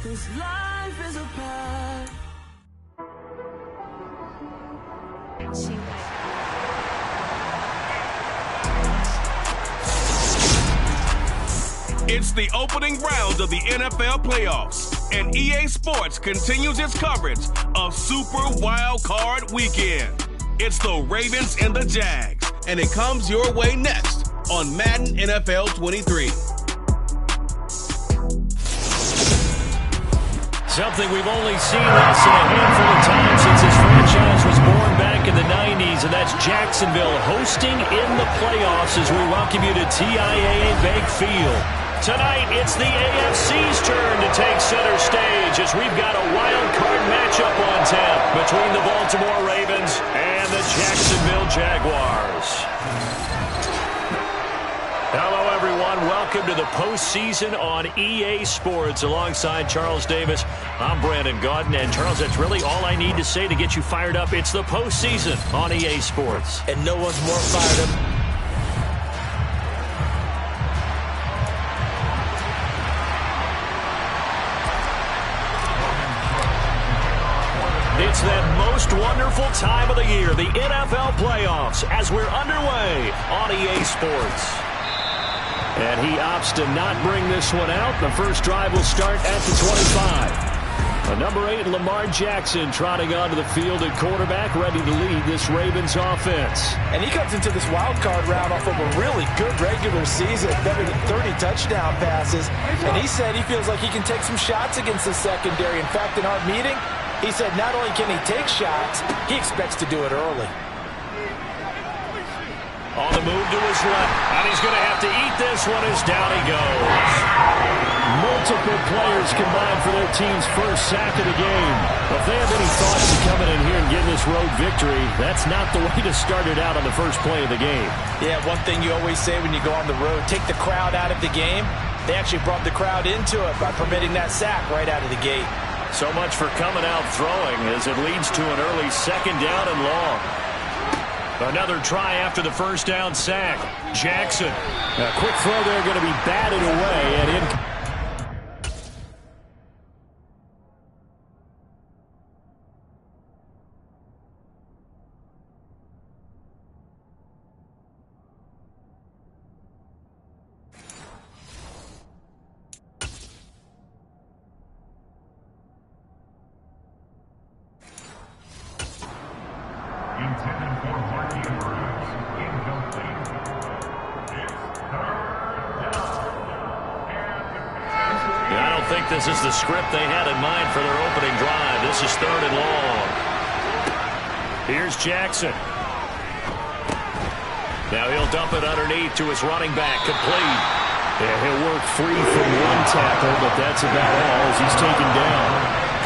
This life is a path. It's the opening round of the NFL playoffs, and EA Sports continues its coverage of Super Wildcard Weekend. It's the Ravens and the Jags, and it comes your way next on Madden NFL 23. Something we've only seen less than a handful of times since this franchise was born back in the 90s, and that's Jacksonville hosting in the playoffs as we welcome you to TIAA Bank Field. Tonight, it's the AFC's turn to take center stage as we've got a wild card matchup on tap between the Baltimore Ravens and the Jacksonville Jaguars. Hello, everyone. Welcome to the postseason on EA Sports. Alongside Charles Davis, I'm Brandon Gaudin. And Charles, that's really all I need to say to get you fired up. It's the postseason on EA Sports. And no one's more fired up. It's that most wonderful time of the year, the NFL playoffs, as we're underway on EA Sports. And he opts to not bring this one out. The first drive will start at the 25. Number 8, Lamar Jackson, trotting onto the field at quarterback, ready to lead this Ravens offense. And he comes into this wild card round off of a really good regular season, 30 touchdown passes. And he said he feels like he can take some shots against the secondary. In fact, in our meeting, he said not only can he take shots, he expects to do it early. On the move to his left, and he's going to have to eat this one as down he goes. Multiple players combined for their team's first sack of the game. If they have any thoughts of coming in here and getting this road victory, that's not the way to start it out on the first play of the game. Yeah, one thing you always say when you go on the road, take the crowd out of the game. They actually brought the crowd into it by permitting that sack right out of the gate. So much for coming out throwing as it leads to an early second down and long. Another try after the first down sack. Jackson. A quick throw there going to be batted away and in. This is the script they had in mind for their opening drive. This is 3rd and long. Here's Jackson. Now he'll dump it underneath to his running back. Complete. Yeah, he'll work free from one tackle, but that's about all as he's taken down.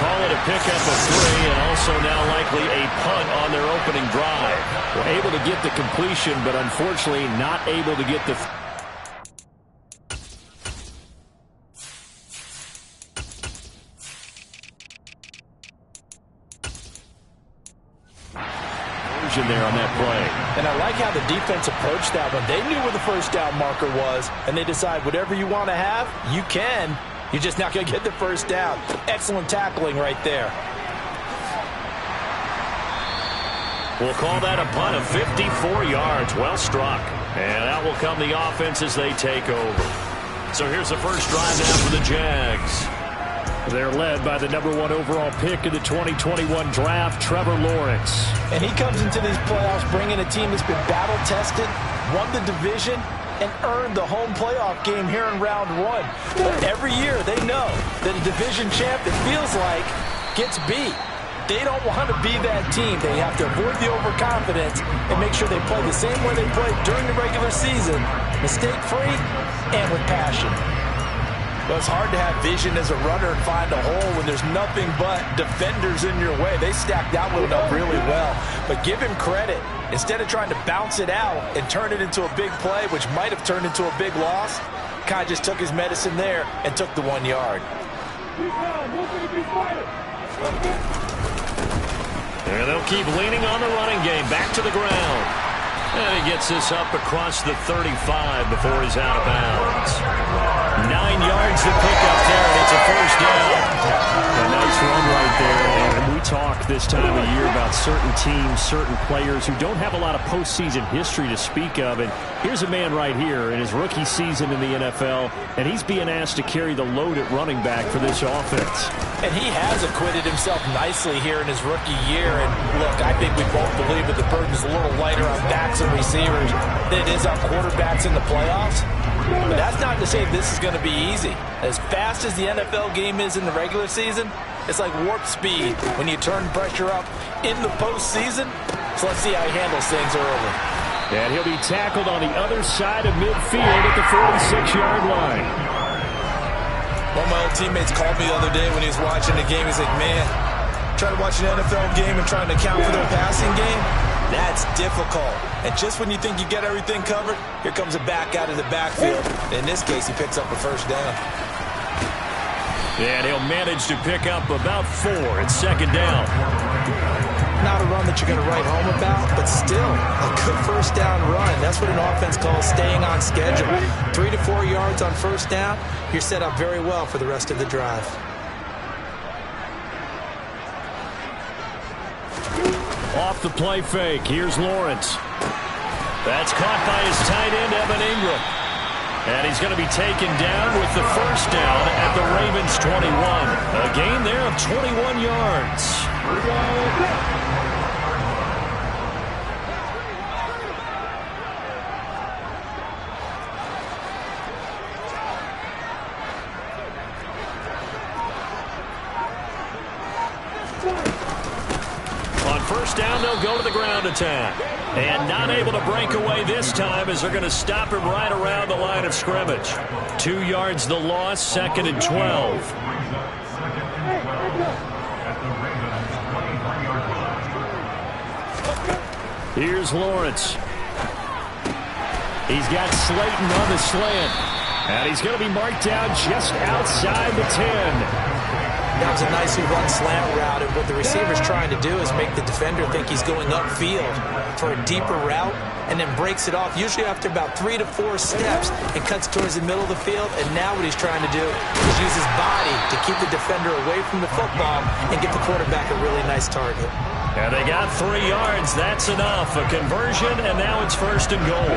Call it a pickup of 3, and also now likely a punt on their opening drive. We're able to get the completion, but unfortunately not able to get the... there on that play. And I like how the defense approached that one. They knew where the first down marker was, and they decide whatever you want to have, you can. You're just not going to get the first down. Excellent tackling right there. We'll call that a punt of 54 yards. Well struck. And out will come the offense as they take over. So here's the first drive now for the Jags. They're led by the number 1 overall pick in the 2021 draft, Trevor Lawrence. And he comes into these playoffs bringing a team that's been battle-tested, won the division, and earned the home playoff game here in round 1. But every year they know that a division champ, it feels like, gets beat. They don't want to be that team. They have to avoid the overconfidence and make sure they play the same way they played during the regular season, mistake-free and with passion. Well, it's hard to have vision as a runner and find a hole when there's nothing but defenders in your way. They stacked that one up really well. But give him credit. Instead of trying to bounce it out and turn it into a big play, which might have turned into a big loss, Kai just took his medicine there and took the 1 yard. And they'll keep leaning on the running game. Back to the ground. And he gets this up across the 35 before he's out of bounds. 9 yards to pick up there, and it's a first down. A nice run right there. And we talk this time of year about certain teams, certain players who don't have a lot of postseason history to speak of. And here's a man right here in his rookie season in the NFL, and he's being asked to carry the load at running back for this offense. And he has acquitted himself nicely here in his rookie year. And look, I think we both believe that the burden's a little lighter on backs and receivers than it is on quarterbacks in the playoffs. But that's not to say this is going to be easy. As fast as the NFL game is in the regular season, it's like warp speed when you turn pressure up in the postseason. So let's see how he handles things early. And he'll be tackled on the other side of midfield at the 46-yard line. One of my old teammates called me the other day when he was watching the game. He's like, man, trying to watch an NFL game and trying to account for their passing game, that's difficult. And just when you think you get everything covered, here comes a back out of the backfield. In this case, he picks up a first down. And he'll manage to pick up about 4. It's second down. Not a run that you're going to write home about, but still a good first down run. That's what an offense calls staying on schedule. 3 to 4 yards on first down, you're set up very well for the rest of the drive. Off the play fake, here's Lawrence. That's caught by his tight end, Evan Ingram. And he's going to be taken down with the first down at the Ravens' 21. A gain there of 21 yards. On first down, they'll go to the ground attack. And not able to break away this time as they're going to stop him right around the line of scrimmage. 2 yards the loss, second and 12. Here's Lawrence. He's got Slayton on the slant. And he's going to be marked down just outside the 10. That was a nicely run slant route, and what the receiver's trying to do is make the defender think he's going upfield for a deeper route, and then breaks it off, usually after about 3 to 4 steps, and cuts towards the middle of the field. And now what he's trying to do is use his body to keep the defender away from the football and get the quarterback a really nice target. And they got 3 yards. That's enough. A conversion, and now it's first and goal.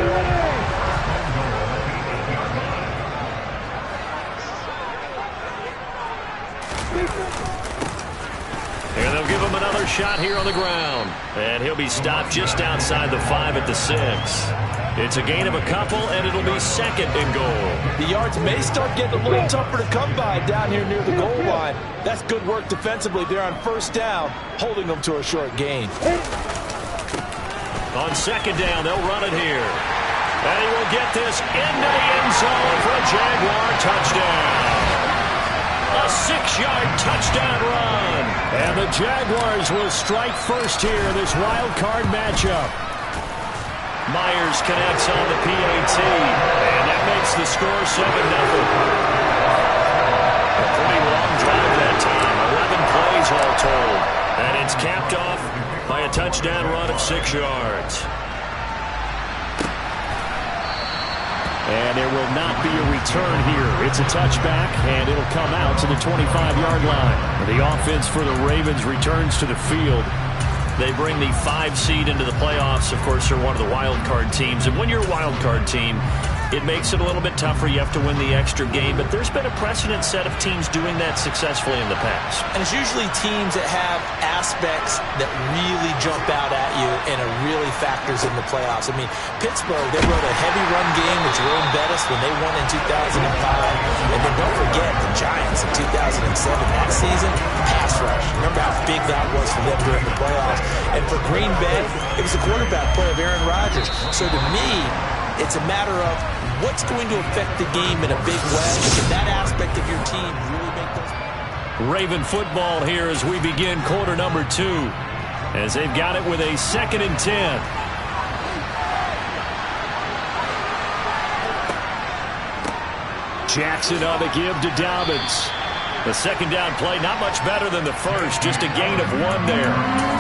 And they'll give him another shot here on the ground. And he'll be stopped just outside the 5 at the 6. It's a gain of a couple, and it'll be second and goal. The yards may start getting a little tougher to come by down here near the goal line. That's good work defensively there on first down, holding them to a short gain. On second down, they'll run it here. And he will get this into the end zone for a Jaguar touchdown. A 6-yard touchdown run. And the Jaguars will strike first here in this wild card matchup. Myers connects on the PAT. And that makes the score 7-0. A pretty long drive that time. 11 plays all told. And it's capped off by a touchdown run of 6 yards. And there will not be a return here. It's a touchback, and it'll come out to the 25-yard line. The offense for the Ravens returns to the field. They bring the 5 seed into the playoffs. Of course, they're one of the wild card teams. And when you're a wild card team, it makes it a little bit tougher. You have to win the extra game. But there's been a precedent set of teams doing that successfully in the past. And it's usually teams that have aspects that really jump out at you and it really factors in the playoffs. I mean, Pittsburgh, they rode a heavy run game with Jerome Bettis when they won in 2005. And then don't forget the Giants in 2007. That season, pass rush. Remember how big that was for them during the playoffs. And for Green Bay, it was the quarterback play of Aaron Rodgers. So to me, it's a matter of what's going to affect the game in a big way. Can that aspect of your team really make those? Raven football here as we begin quarter number 2. As they've got it with a 2nd and 10. Jackson on the give to Dobbins. The second down play, not much better than the first. Just a gain of 1 there.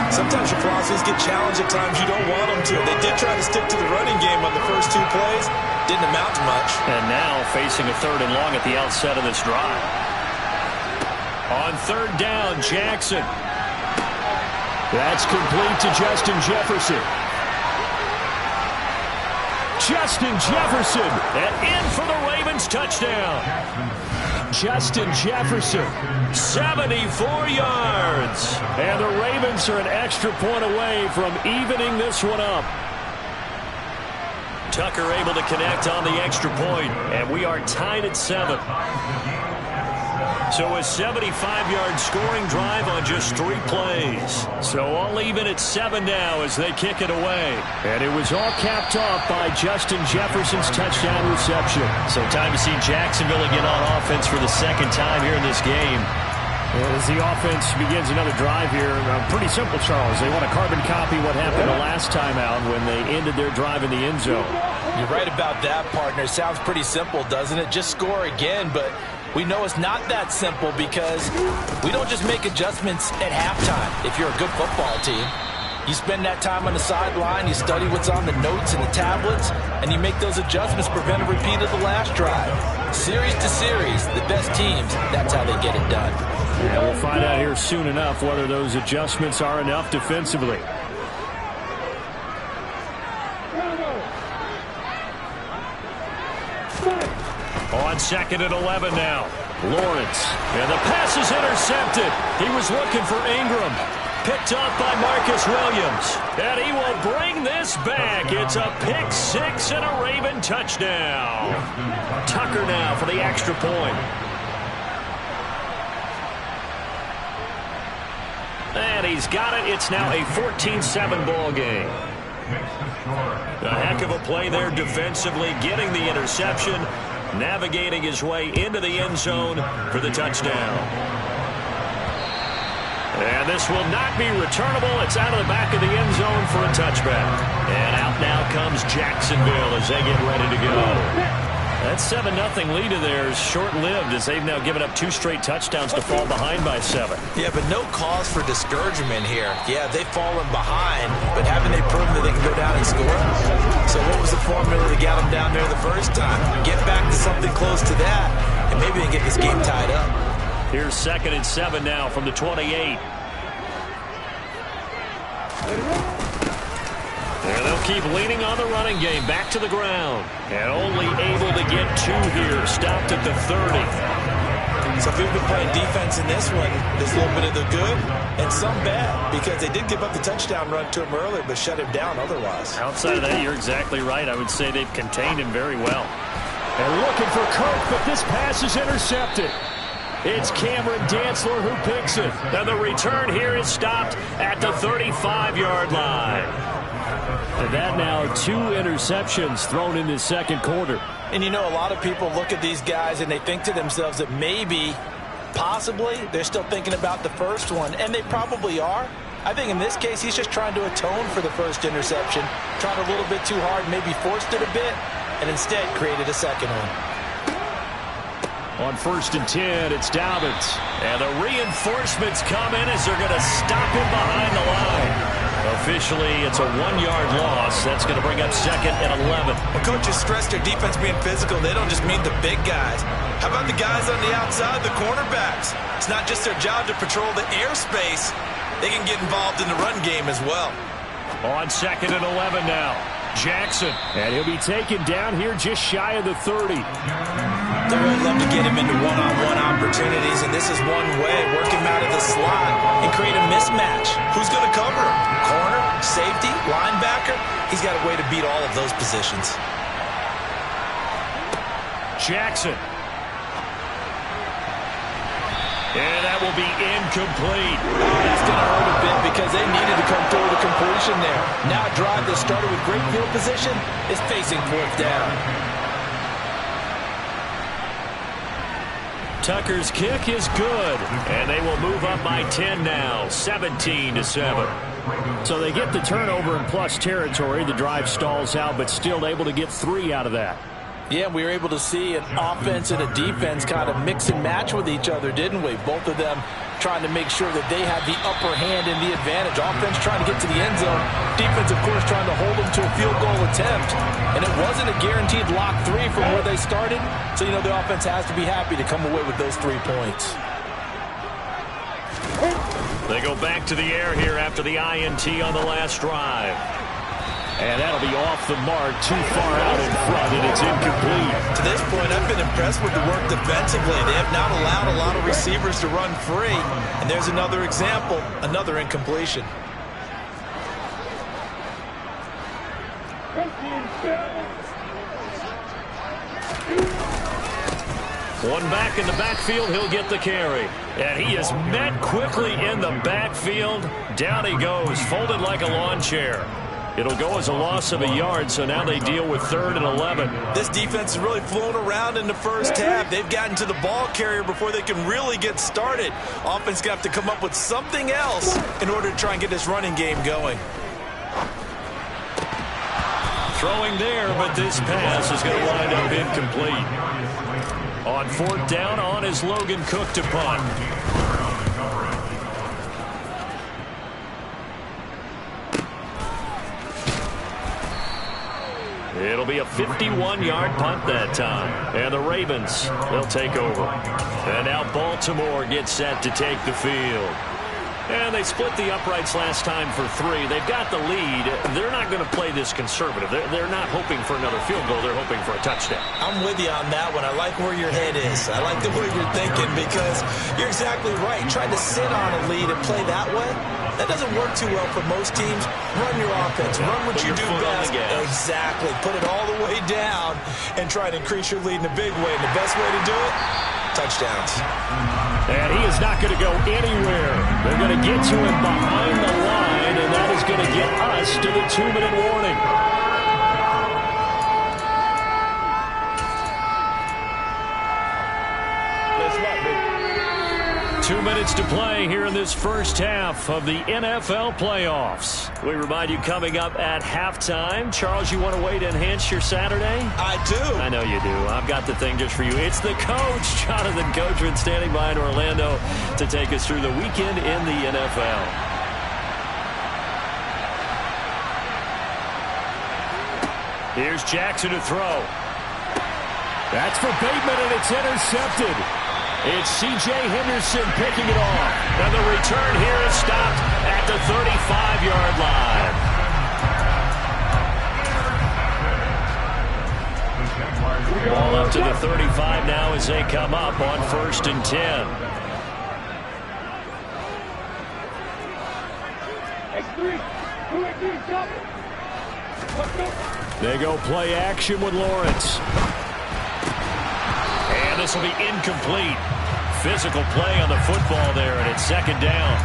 Sometimes your philosophies get challenged at times you don't want them to. They did try to stick to the running game on the first 2 plays. Didn't amount to much. And now facing a 3rd and long at the outset of this drive. On third down, Jackson. That's complete to Justin Jefferson. Justin Jefferson, and in for the Ravens touchdown. Justin Jefferson, 74 yards. And the Ravens are an extra point away from evening this one up. Tucker able to connect on the extra point, and we are tied at 7. So a 75-yard scoring drive on just 3 plays. So all even at 7 now as they kick it away. And it was all capped off by Justin Jefferson's touchdown reception. So time to see Jacksonville again on offense for the second time here in this game. As the offense begins another drive here, pretty simple, Charles. They want to carbon copy what happened the last time out when they ended their drive in the end zone. You're right about that, partner. Sounds pretty simple, doesn't it? Just score again, but we know it's not that simple because we don't just make adjustments at halftime if you're a good football team. You spend that time on the sideline, you study what's on the notes and the tablets, and you make those adjustments, prevent a repeat of the last drive. Series to series, the best teams, that's how they get it done. Yeah, we'll find out here soon enough whether those adjustments are enough defensively. On second and 11 now. Lawrence. And the pass is intercepted. He was looking for Ingram. Picked up by Marcus Williams. And he will bring this back. It's a pick 6 and a Raven touchdown. Tucker now for the extra point. And he's got it. It's now a 14-7 ball game. A heck of a play there defensively, getting the interception, navigating his way into the end zone for the touchdown. And this will not be returnable. It's out of the back of the end zone for a touchback. And out now comes Jacksonville as they get ready to go. That 7-0 lead of theirs short-lived as they've now given up 2 straight touchdowns to fall behind by 7. Yeah, but no cause for discouragement here. Yeah, they've fallen behind, but haven't they proven that they can go down and score? So what was the formula that got them down there the first time? Get back to something close to that, and maybe they can get this game tied up. Here's 2nd and 7 now from the 28. And they'll keep leaning on the running game. Back to the ground. And only able to get 2 here. Stopped at the 30. So if we've been playing defense in this one, there's a little bit of the good and some bad. Because they did give up the touchdown run to him earlier, but shut him down otherwise. Outside of that, you're exactly right. I would say they've contained him very well. And looking for Kirk, but this pass is intercepted. It's Cameron Dantzler who picks it. And the return here is stopped at the 35-yard line. And that now 2 interceptions thrown in the second quarter. And you know, a lot of people look at these guys and they think to themselves that maybe, possibly, they're still thinking about the first one. And they probably are. I think in this case, he's just trying to atone for the first interception. Tried a little bit too hard, maybe forced it a bit, and instead created a second one. On 1st and 10, it's Dobbins. And the reinforcements come in as they're going to stop him behind the line. Officially, it's a 1-yard loss. That's going to bring up 2nd and 11. Well, coaches stress their defense being physical. They don't just mean the big guys. How about the guys on the outside, the cornerbacks? It's not just their job to patrol the airspace. They can get involved in the run game as well. On 2nd and 11 now. Jackson. And he'll be taken down here just shy of the 30. They really love to get him into one-on-one opportunities, and this is one way. Work him out of the slot and create a mismatch. Who's going to cover him? Corner, safety, linebacker? He's got a way to beat all of those positions. Jackson. And that will be incomplete. Oh, that's going to hurt a bit because they needed to come through with a completion there. Now a drive that started with great field position is facing 4th down. Tucker's kick is good, and they will move up by 10 now, 17-7. So they get the turnover in plus territory. The drive stalls out, but still able to get 3 out of that. Yeah, we were able to see an offense and a defense kind of mix and match with each other, didn't we? Both of them trying to make sure that they had the upper hand and the advantage. Offense trying to get to the end zone. Defense, of course, trying to hold them to a field goal attempt. And it wasn't a guaranteed lock 3 from where they started. So, you know, the offense has to be happy to come away with those 3 points. They go back to the air here after the INT on the last drive. And that'll be off the mark, too far out in front, and it's incomplete. To this point, I've been impressed with the work defensively. They have not allowed a lot of receivers to run free. And there's another example, another incompletion. One back in the backfield, he'll get the carry. And he is met quickly in the backfield. Down he goes, folded like a lawn chair. It'll go as a loss of a yard, so now they deal with 3rd and 11. This defense has really flown around in the first half. They've gotten to the ball carrier before they can really get started. Offense going to have to come up with something else in order to try and get this running game going. Throwing there, but this pass is going to wind up incomplete. On 4th down, on is Logan Cook to punt. It'll be a 51-yard punt that time. And the Ravens, they'll take over. And now Baltimore gets set to take the field. And they split the uprights last time for 3. They've got the lead. They're not going to play this conservative. They're not hoping for another field goal. They're hoping for a touchdown. I'm with you on that one. I like where your head is. I like the way you're thinking because you're exactly right. Trying to sit on a lead and play that way, that doesn't work too well for most teams. Run your offense. Run what you do best. Exactly. Put it all the way down and try to increase your lead in a big way. And the best way to do it, touchdowns. And he is not going to go anywhere. They're going to get to him behind the line, and that is going to get us to the 2-minute warning. 2 minutes to play here in this first half of the NFL playoffs. We remind you coming up at halftime. Charles, you want to wait to enhance your Saturday? I do. I know you do. I've got the thing just for you. It's the coach, Jonathan Coachman, standing by in Orlando to take us through the weekend in the NFL. Here's Jackson to throw. That's for Bateman, and it's intercepted. It's C.J. Henderson picking it off. And the return here is stopped at the 35-yard line. Ball up to the 35 now as they come up on 1st and 10. They go play action with Lawrence. And this will be incomplete. Physical play on the football there, and it's 2nd down.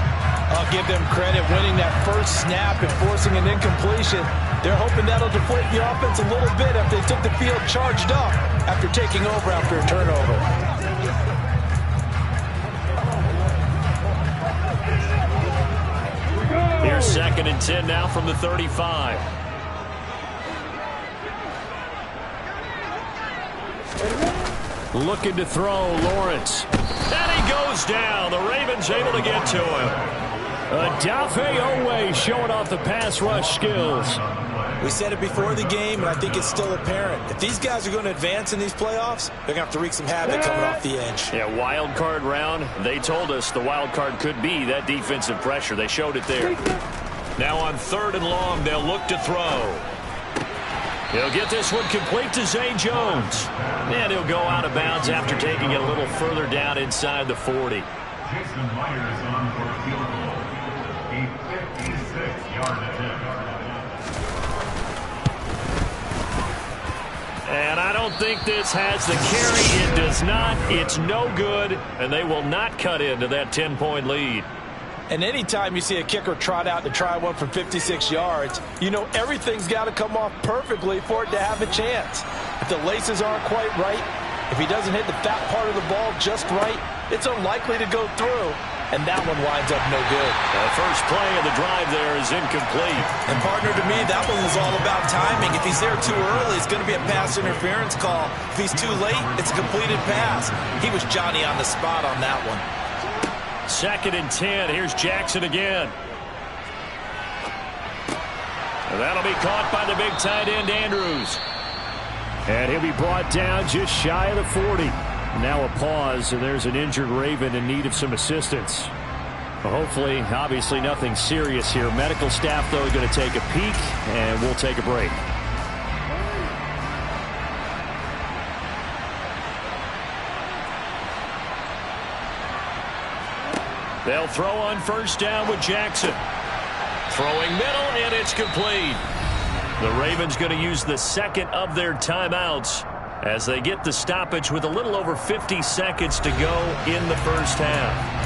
I'll give them credit winning that first snap and forcing an incompletion. They're hoping that'll deflate the offense a little bit after they took the field charged up after taking over after a turnover. Here's 2nd and 10 now from the 35. Looking to throw, Lawrence. And he goes down. The Ravens able to get to him. Odafe Oweh showing off the pass rush skills. We said it before the game, and I think it's still apparent. If these guys are going to advance in these playoffs, they're going to have to wreak some havoc coming off the edge. Yeah, wild card round. They told us the wild card could be that defensive pressure. They showed it there. Now on 3rd and long, they'll look to throw. He'll get this one complete to Zay Jones. And he'll go out of bounds after taking it a little further down inside the 40. Jason Myers on for a field goal. A 56-yard attempt. And I don't think this has the carry. It does not. It's no good. And they will not cut into that 10-point lead. And anytime you see a kicker trot out to try one from 56 yards, you know everything's got to come off perfectly for it to have a chance. If the laces aren't quite right, if he doesn't hit the fat part of the ball just right, it's unlikely to go through. And that one winds up no good. The first play of the drive there is incomplete. And partner, to me, that one was all about timing. If he's there too early, it's going to be a pass interference call. If he's too late, it's a completed pass. He was Johnny on the spot on that one. 2nd and 10. Here's Jackson again. And that'll be caught by the big tight end, Andrews. And he'll be brought down just shy of the 40. Now a pause, and there's an injured Raven in need of some assistance. Well, hopefully, obviously nothing serious here. Medical staff, though, are going to take a peek, and we'll take a break. They'll throw on first down with Jackson. Throwing middle, and it's complete. The Ravens going to use the second of their timeouts as they get the stoppage with a little over 50 seconds to go in the first half.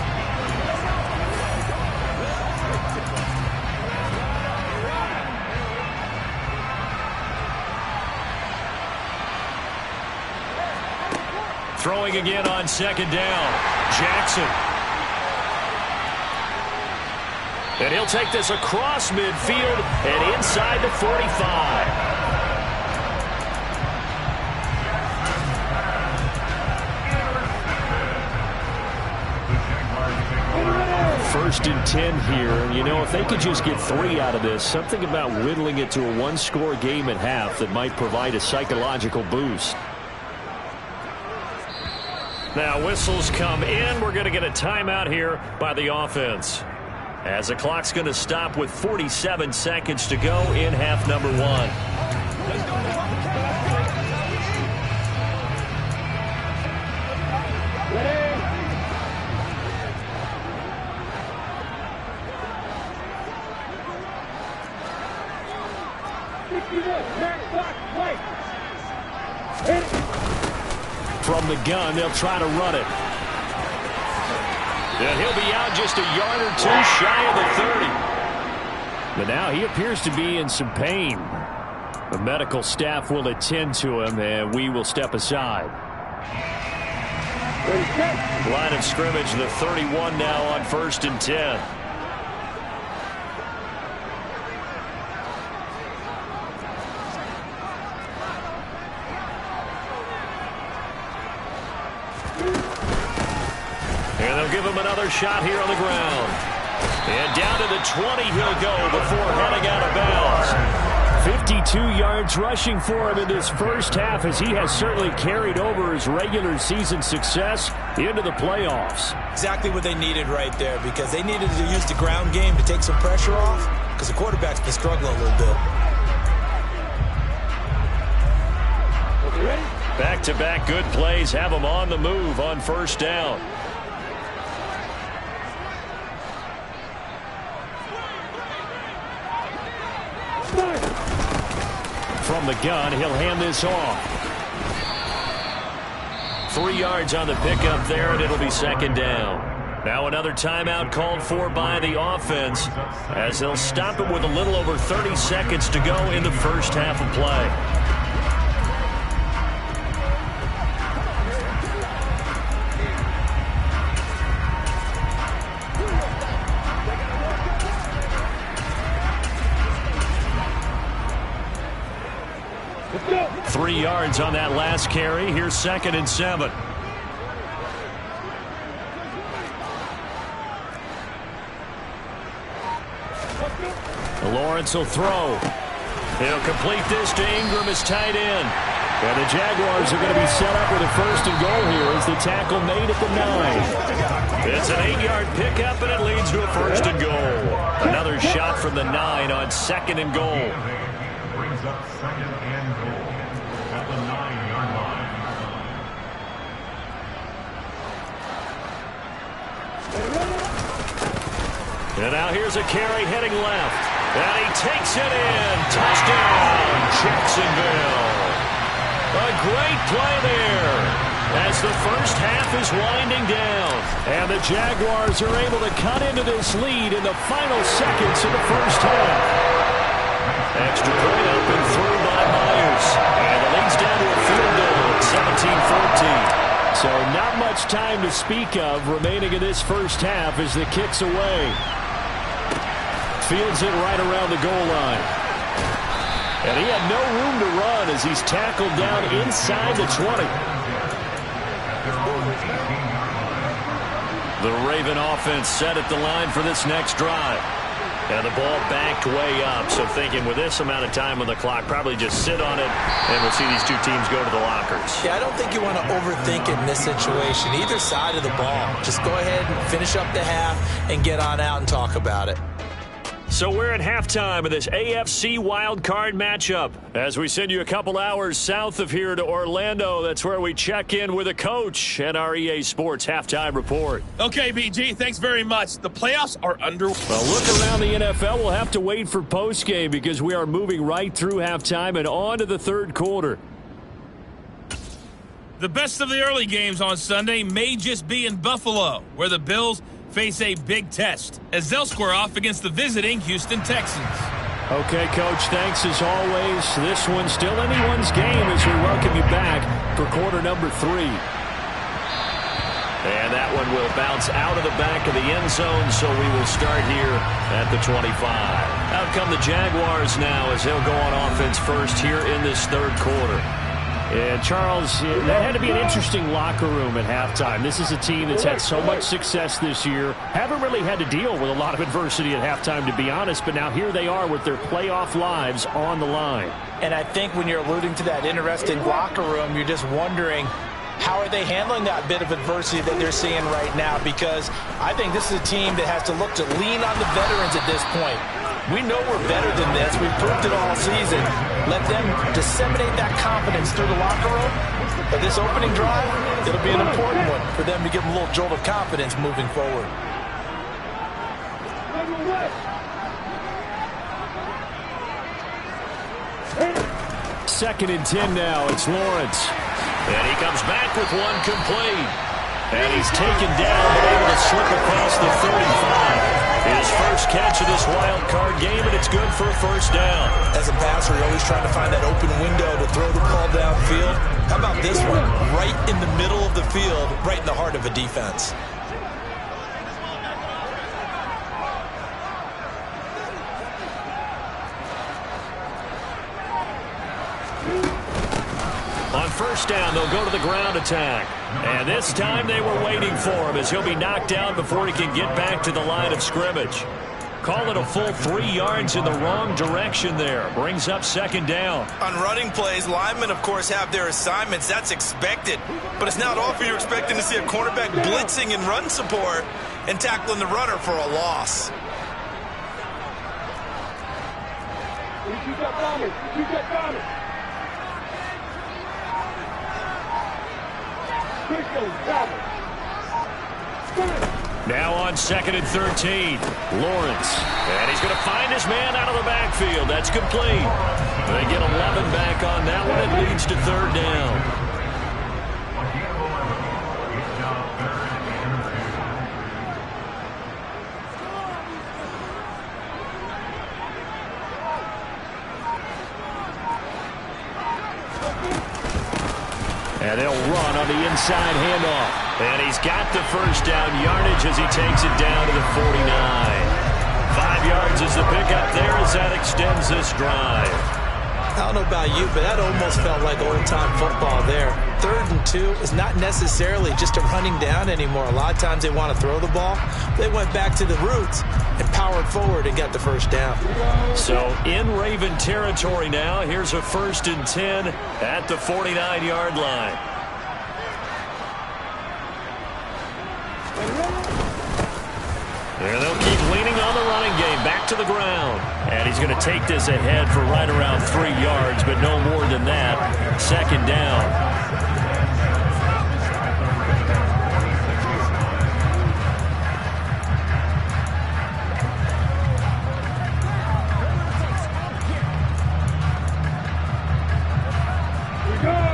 Throwing again on second down. Jackson. And he'll take this across midfield and inside the 45. First and 10 here. And, you know, if they could just get 3 out of this, something about whittling it to a one-score game at half that might provide a psychological boost. Now whistles come in. We're going to get a timeout here by the offense, as the clock's going to stop with 47 seconds to go in half number 1. From the gun, they'll try to run it. And he'll be out just a yard or 2 shy of the 30. But now he appears to be in some pain. The medical staff will attend to him, and we will step aside. Line of scrimmage, the 31 now on first and 10. And they'll give him another shot here on the ground. And down to the 20 he'll go before heading out of bounds. 52 yards rushing for him in this first half, as he has certainly carried over his regular season success into the playoffs. Exactly what they needed right there, because they needed to use the ground game to take some pressure off, because the quarterback's been struggling a little bit. Back-to-back good plays have him on the move on first down. From the gun, he'll hand this off. 3 yards on the pickup there, and it'll be second down. Now another timeout called for by the offense, as they'll stop it with a little over 30 seconds to go in the first half of play. 3 yards on that last carry. Here's second and 7. Lawrence will throw. He'll complete this to Ingram, as tight end. And the Jaguars are going to be set up with a first and goal here as the tackle made at the 9. It's an 8-yard pickup, and it leads to a first and goal. Another shot from the 9 on second and goal. Brings up second and goal at the 9-yard line. And now here's a carry heading left. And he takes it in. Touchdown, Jacksonville. A great play there as the first half is winding down. And the Jaguars are able to cut into this lead in the final seconds of the first half. Extra point up and through by Myers. And the lead's down to a field goal at 17-14. So not much time to speak of remaining in this first half as the kick's away. Fields it right around the goal line. And he had no room to run as he's tackled down inside the 20. The Raven offense set at the line for this next drive. And the ball backed way up. So thinking with this amount of time on the clock, probably just sit on it, and we'll see these two teams go to the lockers. Yeah, I don't think you want to overthink it in this situation. Either side of the ball. Just go ahead and finish up the half and get on out and talk about it. So we're at halftime of this AFC Wildcard matchup. As we send you a couple hours south of here to Orlando, that's where we check in with a coach at our EA Sports Halftime Report. Okay, BG, thanks very much. The playoffs are under. Well, look around the NFL. We'll have to wait for postgame because we are moving right through halftime and on to the third quarter. The best of the early games on Sunday may just be in Buffalo, where the Bills face a big test as they'll square off against the visiting Houston Texans. Okay, Coach, thanks as always. This one's still anyone's game as we welcome you back for quarter number 3. And that one will bounce out of the back of the end zone, so we will start here at the 25. Out come the Jaguars now as they'll go on offense first here in this third quarter. And, Charles, that had to be an interesting locker room at halftime. This is a team that's had so much success this year. Haven't really had to deal with a lot of adversity at halftime, to be honest. But now here they are with their playoff lives on the line. And I think when you're alluding to that interesting locker room, you're just wondering, how are they handling that bit of adversity that they're seeing right now? Because I think this is a team that has to look to lean on the veterans at this point. We know we're better than this. We've proved it all season. Let them disseminate that confidence through the locker room. But this opening drive, it'll be an important one for them to give them a little jolt of confidence moving forward. Second and 10 now. It's Lawrence. And he comes back with one complete. And he's taken down, but able to slip across the 35. His first catch of this wild card game, and it's good for a first down. As a passer, you're always trying to find that open window to throw the ball downfield. How about this one? Right in the middle of the field, right in the heart of a defense. On first down, they'll go to the ground attack. And this time they were waiting for him as he'll be knocked down before he can get back to the line of scrimmage. Call it a full 3 yards in the wrong direction there. Brings up second down. On running plays, linemen, of course, have their assignments. That's expected. But it's not often you're expecting to see a cornerback blitzing in run support and tackling the runner for a loss. Now on second and 13, Lawrence. And he's going to find his man out of the backfield. That's complete. They get 11 back on that one. It leads to third down. And they'll run on the inside handoff. And he's got the first down yardage as he takes it down to the 49. 5 yards is the pickup there as that extends this drive. I don't know about you, but that almost felt like old-time football there. 3rd and 2 is not necessarily just a running down anymore. A lot of times they want to throw the ball. They went back to the roots and powered forward and got the first down. So in Raven territory now, here's a 1st and 10 at the 49-yard line. And they'll keep leaning on the running game. Back to the ground. And he's going to take this ahead for right around 3 yards, but no more than that. Second down.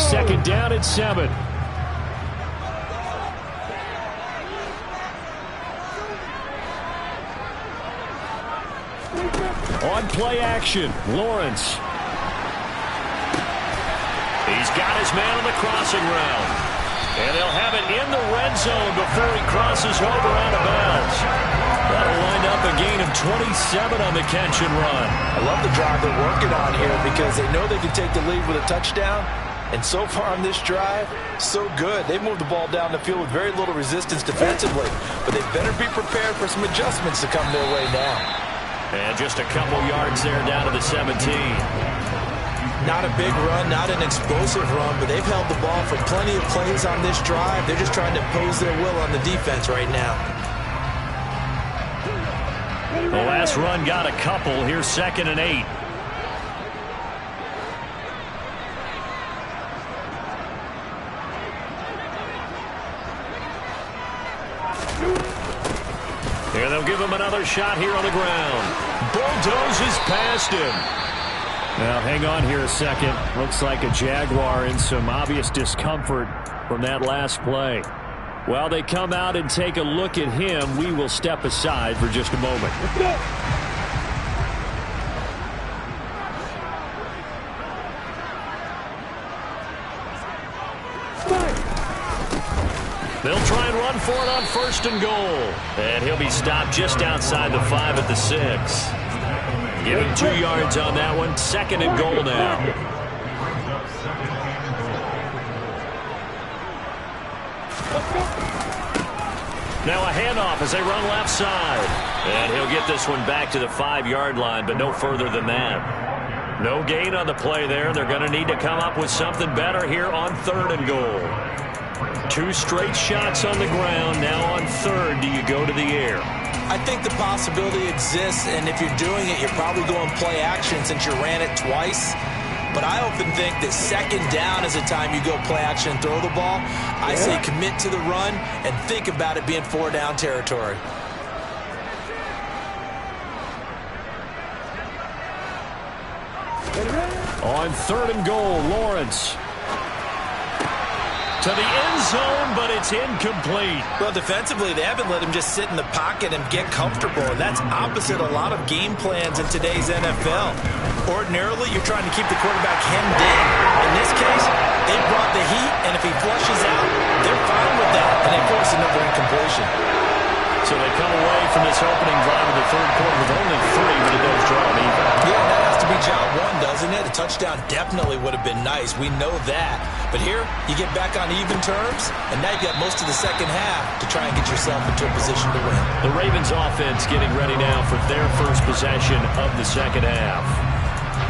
Second down at 7. On play action, Lawrence. He's got his man on the crossing route. And they'll have it in the red zone before he crosses over out of bounds. That'll wind up a gain of 27 on the catch and run. I love the drive they're working on here because they know they can take the lead with a touchdown. And so far on this drive, so good. They moved the ball down the field with very little resistance defensively. But they better be prepared for some adjustments to come their way now. And just a couple yards there down to the 17. Not a big run, not an explosive run, but they've held the ball for plenty of plays on this drive. They're just trying to impose their will on the defense right now. The last run got a couple. Here's 2nd and 8. And they'll give him another shot here on the ground. Bulldozes past him. Now, hang on here a second. Looks like a Jaguar in some obvious discomfort from that last play. While they come out and take a look at him, we will step aside for just a moment. They'll try and run for it on 1st and goal. And he'll be stopped just outside the 5 at the 6. Give him 2 yards on that one. 2nd and goal now. Now a handoff as they run left side. And he'll get this one back to the 5-yard line, but no further than that. No gain on the play there. They're going to need to come up with something better here on 3rd and goal. 2 straight shots on the ground. Now on 3rd, do you go to the air? I think the possibility exists, and if you're doing it, you're probably going play action since you ran it twice. But I often think that 2nd down is the time you go play action and throw the ball. I say commit to the run and think about it being 4-down territory. On 3rd and goal, Lawrence. To the end zone, but it's incomplete. Well, defensively, they haven't let him just sit in the pocket and get comfortable, and that's opposite a lot of game plans in today's NFL. Ordinarily, you're trying to keep the quarterback hemmed in. In this case, they brought the heat, and if he flushes out, they're fine with that, and they force another incompletion. So they come away from this opening drive of the 3rd quarter with only 3, but it does draw an even. Yeah, that has to be job 1, doesn't it? A touchdown definitely would have been nice. We know that. But here, you get back on even terms, and now you've got most of the 2nd half to try and get yourself into a position to win. The Ravens offense getting ready now for their first possession of the 2nd half.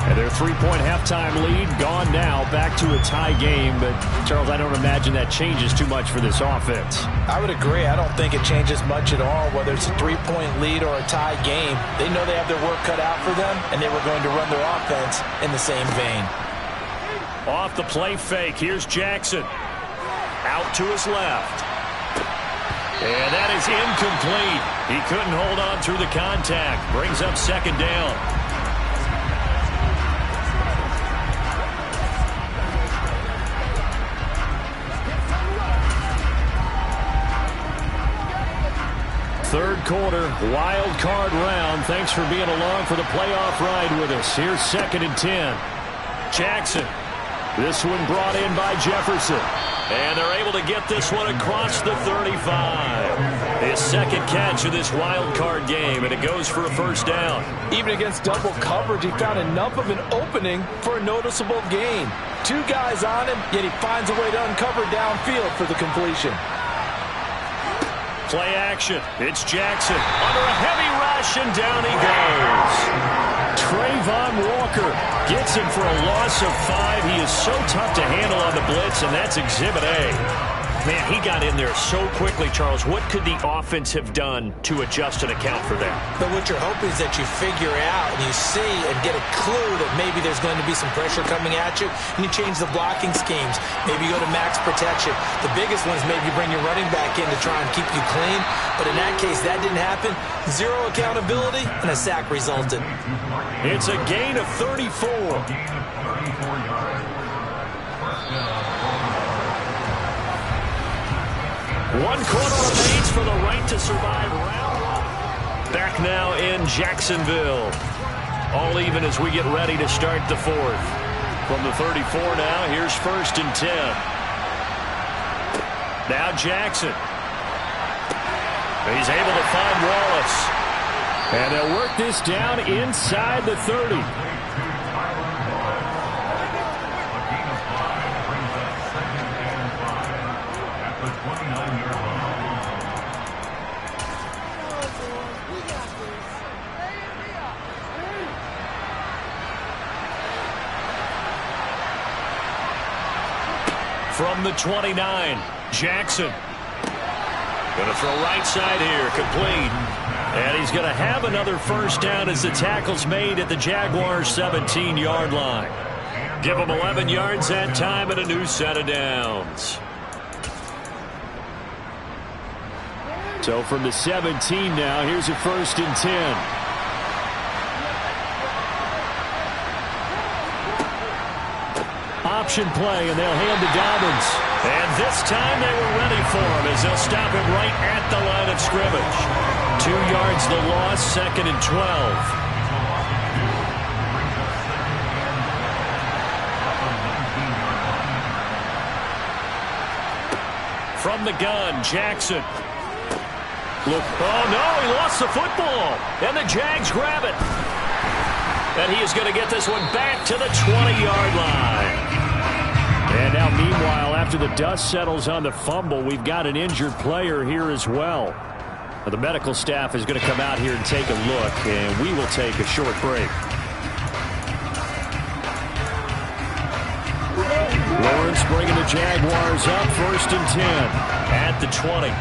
And their 3-point halftime lead gone now, back to a tie game. But, Charles, I don't imagine that changes too much for this offense. I would agree. I don't think it changes much at all, whether it's a 3-point lead or a tie game. They know they have their work cut out for them, and they were going to run their offense in the same vein. Off the play fake, here's Jackson. Out to his left. And that is incomplete. He couldn't hold on through the contact. Brings up 2nd down. Third quarter, wild card round. Thanks for being along for the playoff ride with us. Here's 2nd and 10. Jackson. This one brought in by Jefferson. And they're able to get this one across the 35. His 2nd catch of this wild card game, and it goes for a 1st down. Even against double coverage, he found enough of an opening for a noticeable gain. 2 guys on him, yet he finds a way to uncover downfield for the completion. Play action. It's Jackson under a heavy rush, and down he goes. Trayvon Walker gets him for a loss of 5. He is so tough to handle on the blitz, and that's Exhibit A. Man, he got in there so quickly, Charles. What could the offense have done to adjust and account for that? But what you're hoping is that you figure out and you see and get a clue that maybe there's going to be some pressure coming at you, and you change the blocking schemes. Maybe you go to max protection. The biggest one is maybe you bring your running back in to try and keep you clean. But in that case, that didn't happen. 0 accountability, and a sack resulted. It's a gain of 34. One quarter remains for the right to survive round. Back now in Jacksonville. All even as we get ready to start the 4th. From the 34 now, here's 1st and 10. Now Jackson. He's able to find Wallace. And they'll work this down inside the 30. from the 29. Jackson. Going to throw right side here. Complete. And he's going to have another first down as the tackle's made at the Jaguars' 17-yard line. Give him 11 yards that time and a new set of downs. So from the 17 now, here's a 1st and 10. Option play, and they'll hand to Dobbins. And this time they were ready for him as they'll stop him right at the line of scrimmage. 2 yards the loss, 2nd and 12. From the gun, Jackson. Look, oh no, he lost the football. And the Jags grab it. And he is going to get this one back to the 20-yard line. And now, meanwhile, after the dust settles on the fumble, we've got an injured player here as well. The medical staff is going to come out here and take a look, and we will take a short break. Lawrence bringing the Jaguars up, 1st and 10 at the 20.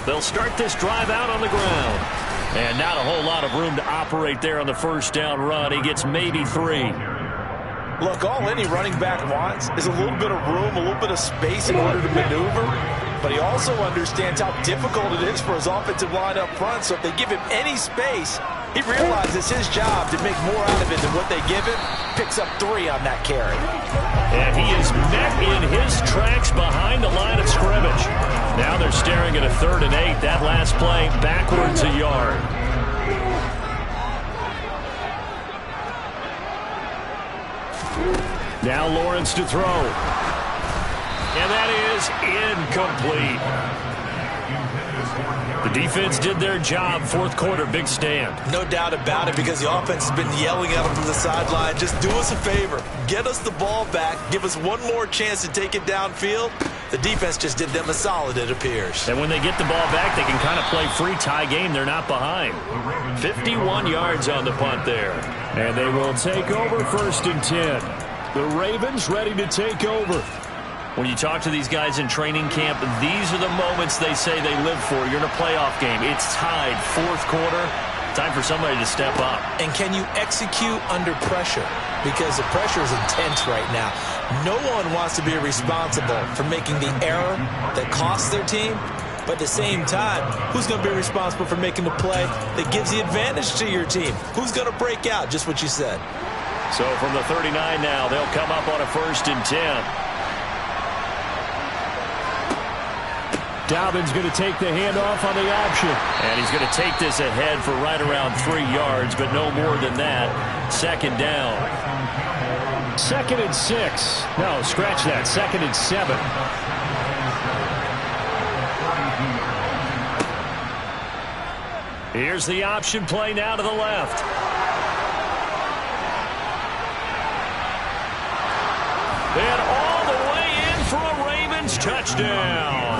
They'll start this drive out on the ground. And not a whole lot of room to operate there on the first down run. He gets maybe 3. Look, all any running back wants is a little bit of room, a little bit of space in order to maneuver. But he also understands how difficult it is for his offensive line up front. So if they give him any space, he realizes his job to make more out of it than what they give him. Picks up 3 on that carry. And he is met in his tracks behind the line of scrimmage. Now they're staring at a 3rd and 8. That last play backwards a yard. Now Lawrence to throw. And that is incomplete. The defense did their job. 4th quarter, big stand. No doubt about it, because the offense has been yelling at them from the sideline. Just do us a favor. Get us the ball back. Give us one more chance to take it downfield. The defense just did them a solid, it appears. And when they get the ball back, they can kind of play free tie game. They're not behind. 51 yards on the punt there. And they will take over 1st and 10. The Ravens ready to take over. When you talk to these guys in training camp, these are the moments they say they live for. You're in a playoff game. It's tied, 4th quarter. Time for somebody to step up. And can you execute under pressure? Because the pressure is intense right now. No one wants to be responsible for making the error that costs their team. But at the same time, who's going to be responsible for making the play that gives the advantage to your team? Who's going to break out? Just what you said. So from the 39 now, they'll come up on a 1st and 10. Dobbins going to take the handoff on the option. And he's going to take this ahead for right around 3 yards, but no more than that. 2nd down. 2nd and 6. No, scratch that. 2nd and 7. Here's the option play now to the left. And all the way in for a Ravens touchdown.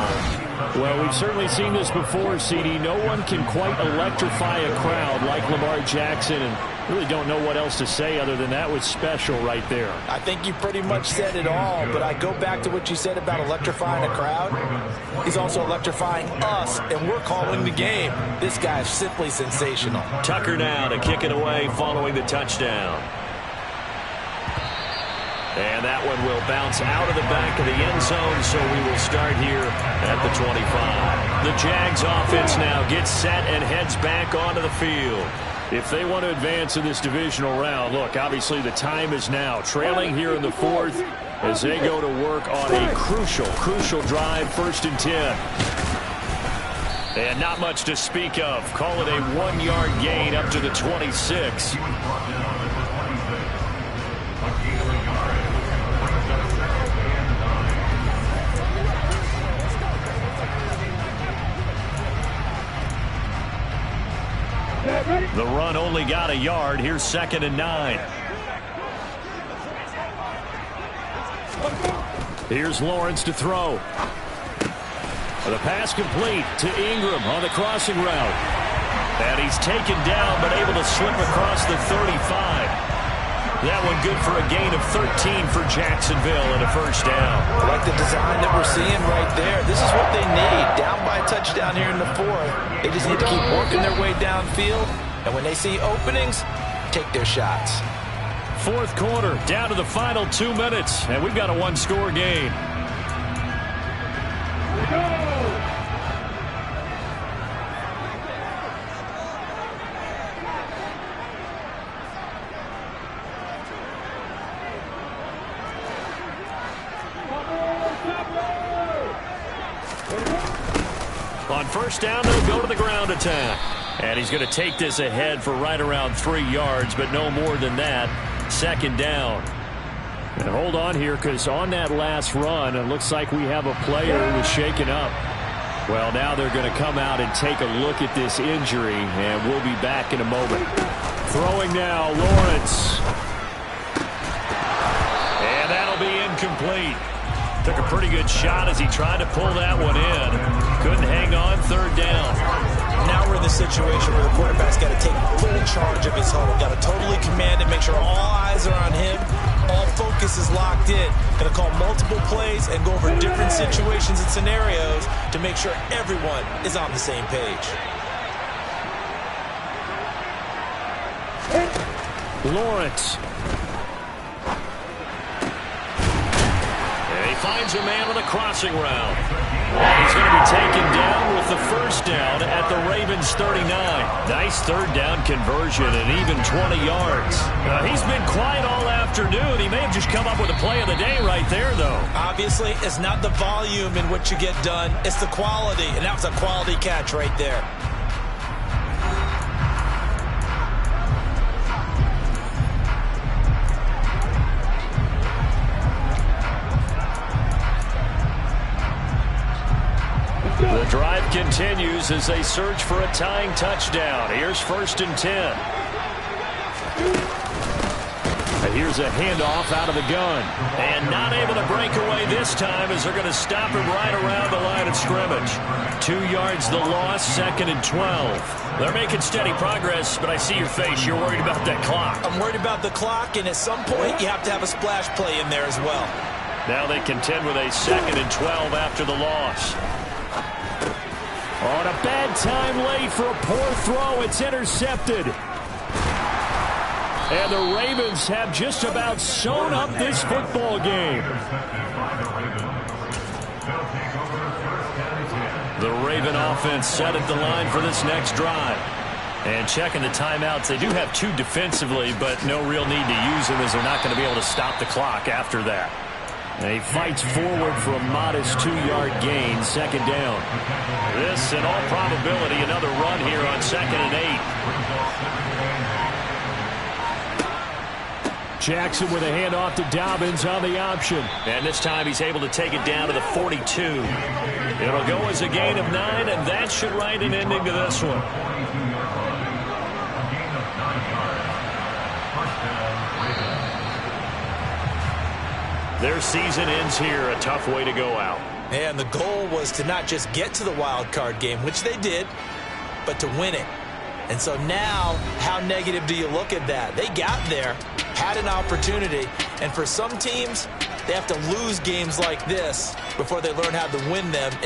Well, we've certainly seen this before, CD. No one can quite electrify a crowd like Lamar Jackson, and really don't know what else to say other than that was special right there. I think you pretty much said it all, but I go back to what you said about electrifying a crowd. He's also electrifying us, and we're calling the game. This guy is simply sensational. Tucker now to kick it away following the touchdown. And that one will bounce out of the back of the end zone, so we will start here at the 25. The Jags offense now gets set and heads back onto the field. If they want to advance in this divisional round, look, obviously the time is now. Trailing here in the 4th as they go to work on a crucial drive, 1st and 10. And not much to speak of. Call it a 1-yard gain up to the 26. The run only got a yard. Here's 2nd and 9. Here's Lawrence to throw. The pass complete to Ingram on the crossing route. And he's taken down but able to slip across the 35. That one good for a gain of 13 for Jacksonville and a first down. I like the design that we're seeing right there. This is what they need. Down by a touchdown here in the fourth. They just need to keep working their way downfield. And when they see openings, take their shots. Fourth quarter, down to the final 2 minutes, and we've got a one-score game. On first down, they'll go to the ground attack. And he's going to take this ahead for right around 3 yards, but no more than that. Second down. And hold on here, because on that last run, it looks like we have a player who was shaken up. Well, now they're going to come out and take a look at this injury, and we'll be back in a moment. Throwing now, Lawrence. And that'll be incomplete. Took a pretty good shot as he tried to pull that one in. Couldn't hang on, third down. Now we're in the situation where the quarterback's got to take full charge of his huddle. Got to totally command it, make sure all eyes are on him. All focus is locked in. Going to call multiple plays and go over different situations and scenarios to make sure everyone is on the same page. Lawrence. Finds a man on a crossing route. He's going to be taken down with the first down at the Ravens 39. Nice third down conversion and even 20 yards. He's been quiet all afternoon. He may have just come up with a play of the day right there, though. Obviously, it's not the volume in which you get done. It's the quality, and that was a quality catch right there. The drive continues as they search for a tying touchdown. Here's 1st and 10. And here's a handoff out of the gun. And not able to break away this time as they're going to stop him right around the line of scrimmage. 2 yards the loss, 2nd and 12. They're making steady progress, but I see your face. You're worried about that clock. I'm worried about the clock, and at some point you have to have a splash play in there as well. Now they contend with a 2nd and 12 after the loss. On a bad time late for a poor throw. It's intercepted. And the Ravens have just about sewn up this football game. The Raven offense set at the line for this next drive. And checking the timeouts, they do have 2 defensively, but no real need to use them as they're not going to be able to stop the clock after that. And he fights forward for a modest 2-yard gain, 2nd down. This, in all probability, another run here on 2nd and 8. Jackson with a handoff to Dobbins on the option. And this time he's able to take it down to the 42. It'll go as a gain of 9, and that should write an ending to this one. Their season ends here, a tough way to go out. And the goal was to not just get to the wild card game, which they did, but to win it. And so now, how negative do you look at that? They got there, had an opportunity, and for some teams, they have to lose games like this before they learn how to win them in